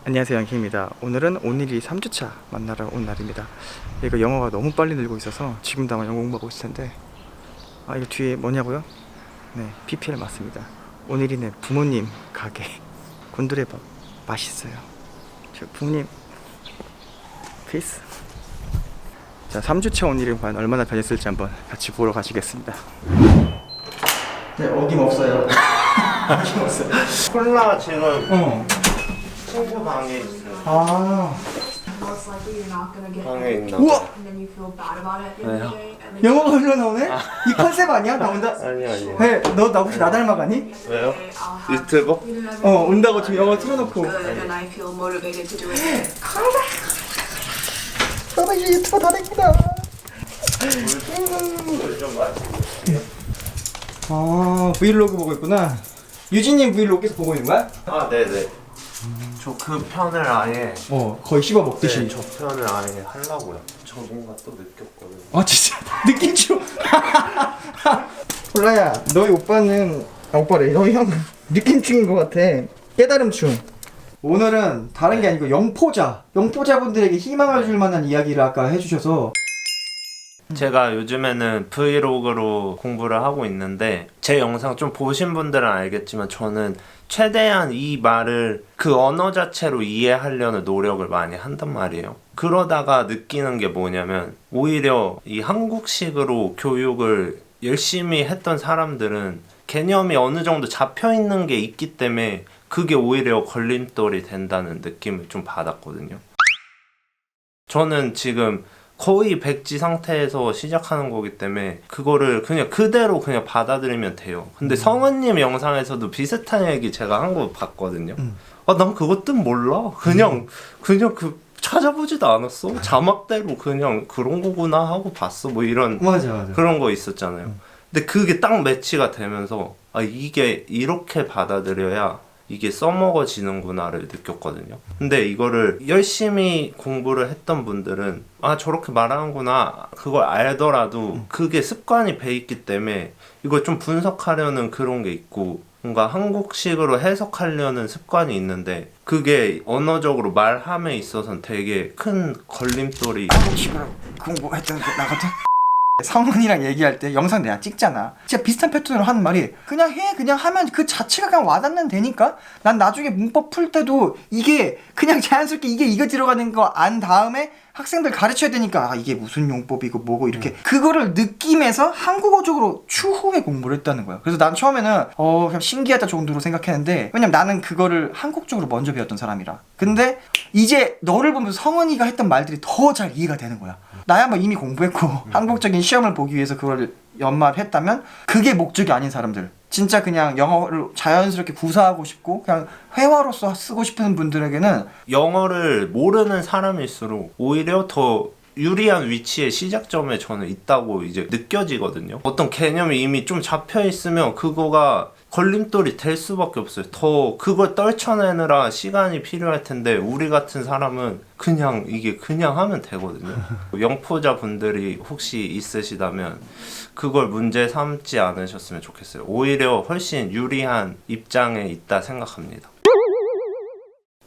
안녕하세요, 양키입니다. 오늘은 오늘이 3주차 만나러 온 날입니다. 얘가 영어가 너무 빨리 늘고 있어서 지금도 아마 영어 공부하고 있을 텐데, 이거 뒤에 뭐냐고요? 네, PPL 맞습니다. 오늘이네 부모님 가게 곤드레밥 맛있어요. 저 부모님 페이스. 자, 3주차 오늘이 과연 얼마나 변했을지 한번 같이 보러 가시겠습니다. 네, 어김없어요. 어김없어요. 콜라 지금 친구 방에 있어요. Most likely you're not gonna get 방에 있나? 우와! and then you feel bad about it the other day and then 영어가 흘러나오네? 이 컨셉 아니야? 나 온다. 아니. 네, 나 혹시 나 닮아가니? 왜요? I'll have 유튜버? 온다고 지금 영어 틀어놓고. good and I feel motivated to do it. 나 이제 유튜버 다 됐구나. 좀 많이. 브이로그 보고 있구나. 유진님 브이로그 계속 보고 있는 거야? 아 네네. 저 그 편을 아예 거의 씹어 먹듯이. 저 편을 아예 하려고요. 저 뭔가 또 느꼈거든요. 진짜 느낌치로. 콜라야, 너희 오빠는 오빠래. 너희 형 느낌충인 것 같아. 깨달음충. 오늘은 다른 게 아니고 영포자분들에게 희망을 줄 만한 이야기를 아까 해주셔서. 제가 요즘에는 브이로그로 공부를 하고 있는데 제 영상 좀 보신 분들은 알겠지만 저는 최대한 이 말을 그 언어 자체로 이해하려는 노력을 많이 한단 말이에요. 그러다가 느끼는 게 뭐냐면 오히려 이 한국식으로 교육을 열심히 했던 사람들은 개념이 어느 정도 잡혀 있는 게 있기 때문에 그게 오히려 걸림돌이 된다는 느낌을 좀 받았거든요. 저는 지금 거의 백지 상태에서 시작하는 거기 때문에 그거를 그냥 그대로 그냥 받아들이면 돼요. 근데 성은님 영상에서도 비슷한 얘기 제가 한 거 봤거든요. 난 그것 뜻 몰라. 그냥 그 찾아보지도 않았어. 자막대로 그냥 그런 거구나 하고 봤어. 뭐 이런 맞아. 그런 거 있었잖아요. 근데 그게 딱 매치가 되면서 이게 이렇게 받아들여야 이게 써먹어지는구나를 느꼈거든요. 근데 이거를 열심히 공부를 했던 분들은 저렇게 말하는구나 그걸 알더라도 그게 습관이 배있기 때문에 이걸 좀 분석하려는 그런 게 있고 뭔가 한국식으로 해석하려는 습관이 있는데 그게 언어적으로 말함에 있어서는 되게 큰 걸림돌이. 한국식으로 공부했던 게 나거든. 성훈이랑 얘기할 때 영상 내가 찍잖아. 진짜 비슷한 패턴으로 하는 말이 그냥 하면 그 자체가 그냥 와닿는 되니까 난 나중에 문법 풀 때도 이게 그냥 자연스럽게 이거 들어가는 거 안 다음에 학생들 가르쳐야 되니까 이게 무슨 용법이고 뭐고 이렇게 그거를 느끼면서 한국어적으로 추후에 공부를 했다는 거야. 그래서 난 처음에는 그냥 신기하다 정도로 생각했는데 왜냐면 나는 그거를 한국적으로 먼저 배웠던 사람이라. 근데 이제 너를 보면서 성은이가 했던 말들이 더 잘 이해가 되는 거야. 나야 뭐 이미 공부했고 한국적인 시험을 보기 위해서 그걸 연말했다면 그게 목적이 아닌 사람들, 진짜 그냥 영어를 자연스럽게 구사하고 싶고 그냥 회화로서 쓰고 싶은 분들에게는 영어를 모르는 사람일수록 오히려 더 유리한 위치에 시작점에 저는 있다고 이제 느껴지거든요. 어떤 개념이 이미 좀 잡혀 있으면 그거가 걸림돌이 될 수밖에 없어요. 더 그걸 떨쳐내느라 시간이 필요할 텐데 우리 같은 사람은 그냥 하면 되거든요. 영포자 분들이 혹시 있으시다면 그걸 문제 삼지 않으셨으면 좋겠어요. 오히려 훨씬 유리한 입장에 있다 생각합니다.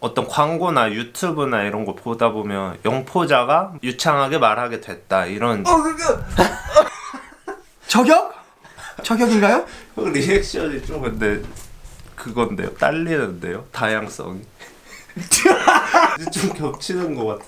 어떤 광고나 유튜브나 이런 거 보다 보면 영포자가 유창하게 말하게 됐다 이런 저격인가요? 리액션이 좀 근데 그건데요. 딸리는데요. 다양성이 좀 겹치는 것 같아.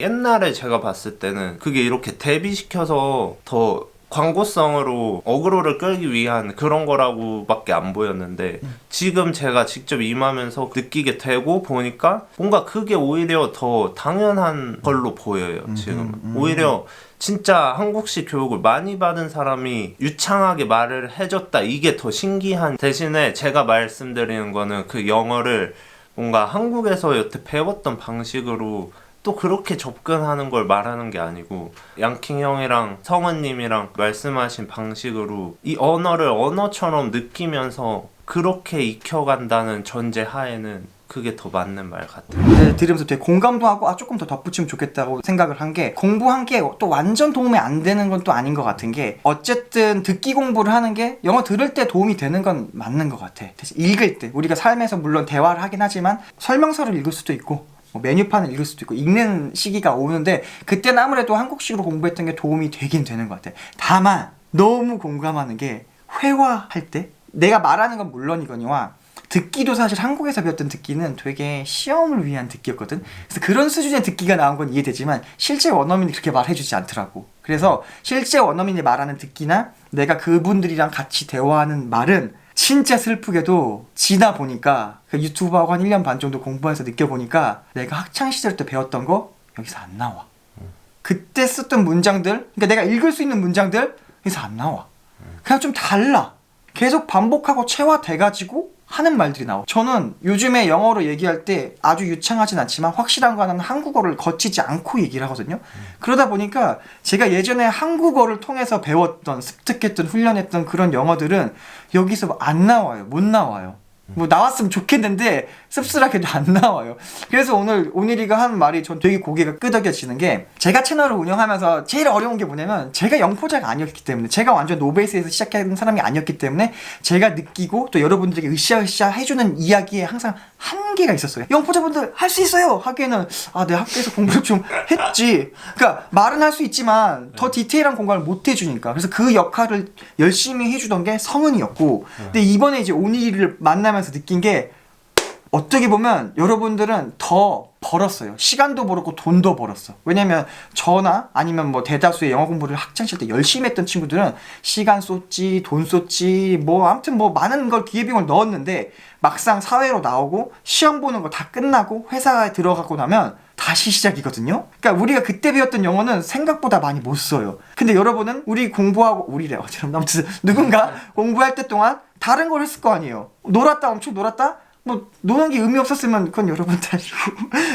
옛날에 제가 봤을 때는 그게 이렇게 대비시켜서 더 광고성으로 어그로를 끌기 위한 그런 거라고 밖에 안 보였는데 지금 제가 직접 임하면서 느끼게 되고 보니까 뭔가 그게 오히려 더 당연한 걸로 보여요. 지금 오히려 진짜 한국식 교육을 많이 받은 사람이 유창하게 말을 해줬다 이게 더 신기한 대신에 제가 말씀드리는 거는 그 영어를 뭔가 한국에서 여태 배웠던 방식으로 또 그렇게 접근하는 걸 말하는 게 아니고 양킹 형이랑 성은님이랑 말씀하신 방식으로 이 언어를 언어처럼 느끼면서 그렇게 익혀간다는 전제 하에는 그게 더 맞는 말 같아요. 네, 들으면서 되게 공감도 하고 조금 더 덧붙이면 좋겠다고 생각을 한 게 공부한 게 또 완전 도움이 안 되는 건 또 아닌 것 같은 게 어쨌든 듣기 공부를 하는 게 영어 들을 때 도움이 되는 건 맞는 것 같아. 대신 읽을 때 우리가 삶에서 물론 대화를 하긴 하지만 설명서를 읽을 수도 있고 뭐 메뉴판을 읽을 수도 있고 읽는 시기가 오는데 그때는 아무래도 한국식으로 공부했던 게 도움이 되긴 되는 것 같아. 다만 너무 공감하는 게 회화할 때 내가 말하는 건 물론이거니와 듣기도 사실 한국에서 배웠던 듣기는 되게 시험을 위한 듣기였거든. 그래서 그런 수준의 듣기가 나온 건 이해되지만 실제 원어민이 그렇게 말해주지 않더라고. 그래서 실제 원어민이 말하는 듣기나 내가 그분들이랑 같이 대화하는 말은 진짜 슬프게도 지나 보니까 그 유튜브하고 한 1년 반 정도 공부해서 느껴보니까 내가 학창시절 때 배웠던 거 여기서 안 나와. 그때 썼던 문장들, 그러니까 내가 읽을 수 있는 문장들 여기서 안 나와. 그냥 좀 달라. 계속 반복하고 체화돼가지고 하는 말들이 나와. 저는 요즘에 영어로 얘기할 때 아주 유창하진 않지만 확실한 거 하나는 한국어를 거치지 않고 얘기를 하거든요. 그러다 보니까 제가 예전에 한국어를 통해서 배웠던, 습득했던, 훈련했던 그런 영어들은 여기서 안 나와요. 못 나와요. 뭐 나왔으면 좋겠는데 씁쓸하게도 안 나와요. 그래서 오늘 오늘이가 한 말이 전 되게 고개가 끄덕여지는 게 제가 채널을 운영하면서 제일 어려운 게 뭐냐면 제가 영포자가 아니었기 때문에 제가 완전 노베이스에서 시작한 사람이 아니었기 때문에 제가 느끼고 또 여러분들에게 으쌰으쌰 해주는 이야기에 항상 한계가 있었어요. 영포자분들 할 수 있어요 하기에는 내 학교에서 공부를 좀 했지. 그러니까 말은 할 수 있지만 더 디테일한 공부를 못 해주니까. 그래서 그 역할을 열심히 해주던 게 성은이었고 근데 이번에 이제 오니를 만나면서 느낀 게 어떻게 보면 여러분들은 더 벌었어요. 시간도 벌었고 돈도 벌었어. 왜냐면 저나 아니면 뭐 대다수의 영어 공부를 학창시절 때 열심히 했던 친구들은 시간 쏟지, 돈 쏟지, 뭐 아무튼 뭐 많은 걸 기회비용을 넣었는데 막상 사회로 나오고 시험 보는 거 다 끝나고 회사에 들어가고 나면 다시 시작이거든요. 그러니까 우리가 그때 배웠던 영어는 생각보다 많이 못 써요. 근데 여러분은 우리 공부하고 우리래. 아무튼 누군가 공부할 때 동안 다른 걸 했을 거 아니에요. 놀았다, 엄청 놀았다? 뭐 노는 게 의미 없었으면 그건 여러분 탓이고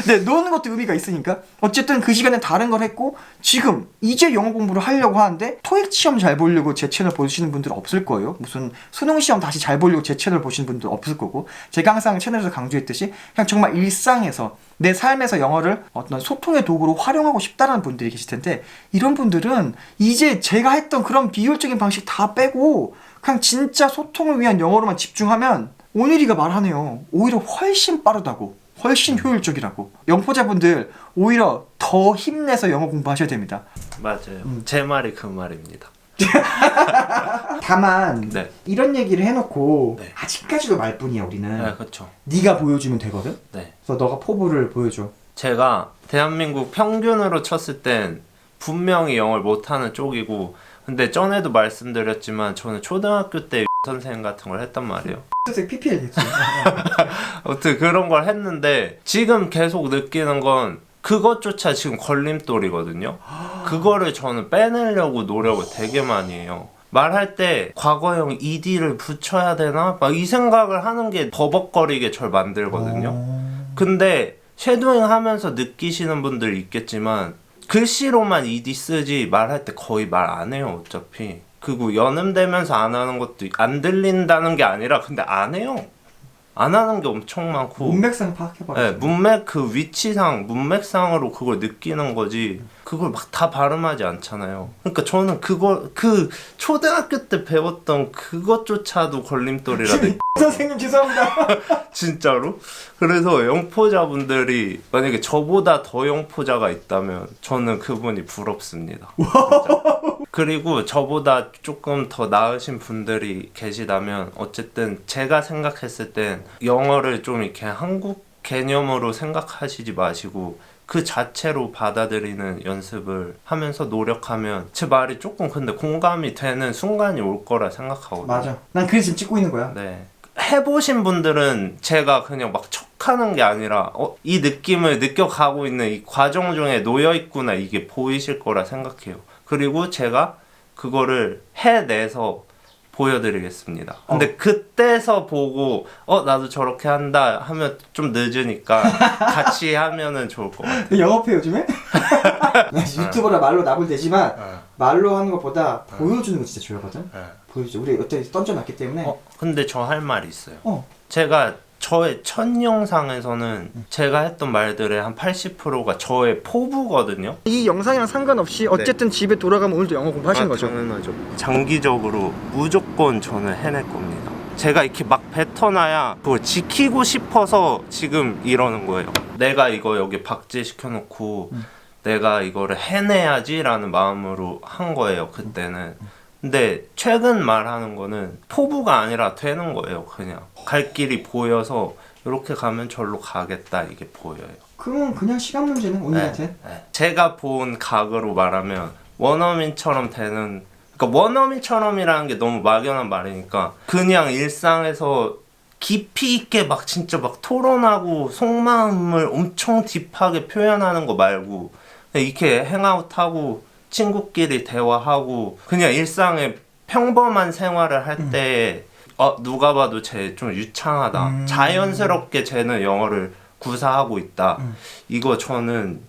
네, 노는 것도 의미가 있으니까 어쨌든 그 시간에 다른 걸 했고 지금 이제 영어 공부를 하려고 하는데 토익 시험 잘 보려고 제 채널 보시는 분들 없을 거예요. 무슨 수능 시험 다시 잘 보려고 제 채널 보시는 분들 없을 거고 제가 항상 채널에서 강조했듯이 그냥 정말 일상에서 내 삶에서 영어를 어떤 소통의 도구로 활용하고 싶다는 분들이 계실 텐데 이런 분들은 이제 제가 했던 그런 비효율적인 방식 다 빼고 그냥 진짜 소통을 위한 영어로만 집중하면 오늘이가 말하네요. 오히려 훨씬 빠르다고, 훨씬 효율적이라고. 영포자분들 오히려 더 힘내서 영어 공부하셔야 됩니다. 맞아요. 제 말이 그 말입니다. 다만 네. 이런 얘기를 해놓고 네. 아직까지도 말뿐이야 우리는. 네, 그렇죠. 네가 보여주면 되거든. 네. 그래서 너가 포부를 보여줘. 제가 대한민국 평균으로 쳤을 땐 분명히 영어를 못하는 쪽이고 근데 전에도 말씀드렸지만 저는 초등학교 때 선생님 같은 걸 했단 말이에요. 선생님 PPL겠지. 아무튼 그런 걸 했는데 지금 계속 느끼는 건 그것조차 지금 걸림돌이거든요. 그거를 저는 빼내려고 노력을 되게 많이 해요. 말할 때 과거형 ed를 붙여야 되나? 막 이 생각을 하는 게 버벅거리게 절 만들거든요. 근데 쉐도잉 하면서 느끼시는 분들 있겠지만 글씨로만 ed 쓰지 말할 때 거의 말 안 해요 어차피. 그리고 연음되면서 안 하는 것도 안 들린다는 게 아니라 근데 안 해요. 안 하는 게 엄청 많고 문맥상 파악해봐라. 네, 문맥 그 위치상 문맥상으로 그걸 느끼는 거지 그걸 막 다 발음하지 않잖아요. 그러니까 저는 그걸 그 초등학교 때 배웠던 그것조차도 걸림돌이라 선생님 죄송합니다. 진짜로? 그래서 영포자분들이 만약에 저보다 더 영포자가 있다면 저는 그분이 부럽습니다. 그리고 저보다 조금 더 나으신 분들이 계시다면 어쨌든 제가 생각했을 땐 영어를 좀 이렇게 한국 개념으로 생각하시지 마시고 그 자체로 받아들이는 연습을 하면서 노력하면 제 말이 조금 근데 공감이 되는 순간이 올 거라 생각하거든요. 맞아. 난 그래서 지금 찍고 있는 거야. 네. 해보신 분들은 제가 그냥 막 척하는 게 아니라 이 느낌을 느껴가고 있는 이 과정 중에 놓여있구나 이게 보이실 거라 생각해요. 그리고 제가 그거를 해내서 보여드리겠습니다. 근데 그때서 보고 나도 저렇게 한다 하면 좀 늦으니까 같이 하면은 좋을 것 같아요. 영업해 요즘에? 유튜버라 말로 나불대지만 말로 하는 것보다 보여주는 거 진짜 중요하거든. 보여줘. 우리 어때 던져놨기 때문에. 근데 저 할 말이 있어요. 어. 제가 저의 첫 영상에서는 제가 했던 말들의 한 80%가 저의 포부거든요. 이 영상이랑 상관없이 어쨌든 집에 돌아가면 오늘도 영어 공부하신 거죠? 당연하죠. 장기적으로 무조건 저는 해낼 겁니다. 제가 이렇게 막 뱉어놔야 그걸 지키고 싶어서 지금 이러는 거예요. 내가 이거 여기 박제시켜놓고 내가 이거를 해내야지라는 마음으로 한 거예요, 그때는. 근데 최근 말하는 거는 포부가 아니라 되는 거예요. 그냥 갈 길이 보여서 이렇게 가면 절로 가겠다, 이게 보여요. 그러면 그냥 시간 문제는 언니한테? 네. 제가 본 각으로 말하면 원어민처럼 되는, 그러니까 원어민처럼이라는 게 너무 막연한 말이니까 그냥 일상에서 깊이 있게 막 진짜 막 토론하고 속마음을 엄청 딥하게 표현하는 거 말고 그냥 이렇게 행아웃하고 친구끼리 대화하고 그냥 일상의 평범한 생활을 할 때 누가 봐도 쟤 좀 유창하다, 자연스럽게 쟤는 영어를 구사하고 있다, 이거 저는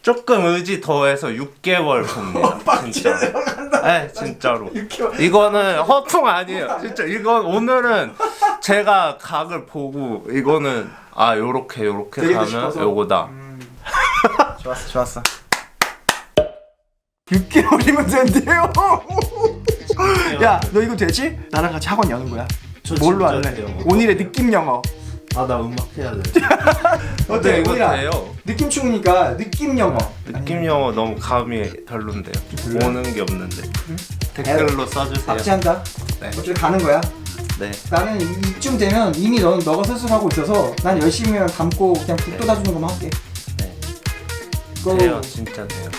조금 의지 더해서 6개월 봅니다. 진짜로. 네, 진짜로. 6개월. 이거는 허풍 아니에요. 진짜 이건 오늘은 제가 각을 보고 이거는 요렇게 되게 가면 싶어서. 요거다. 좋았어. 6개월이면 된대요. 야, 너 이거 되지? 나랑 같이 학원 여는 거야. 뭘로 진짜 할래? 돼요. 오늘의 느낌 영어. 나 음악 해야 돼. 어때? 이거 오늘아, 돼요. 느낌충이니까 느낌 영어. 느낌 영어 너무 감이 별론데요. 별로야? 오는 게 없는데. 댓글로 써주세요. 박제한다. 네. 어차피 가는 거야. 네. 나는 이쯤 되면 이미 너가 스스로하고 있어서 난 열심히 담고 그냥 붓 쏟아주는 것만 할게. 네. 고. 돼요. 진짜 돼요.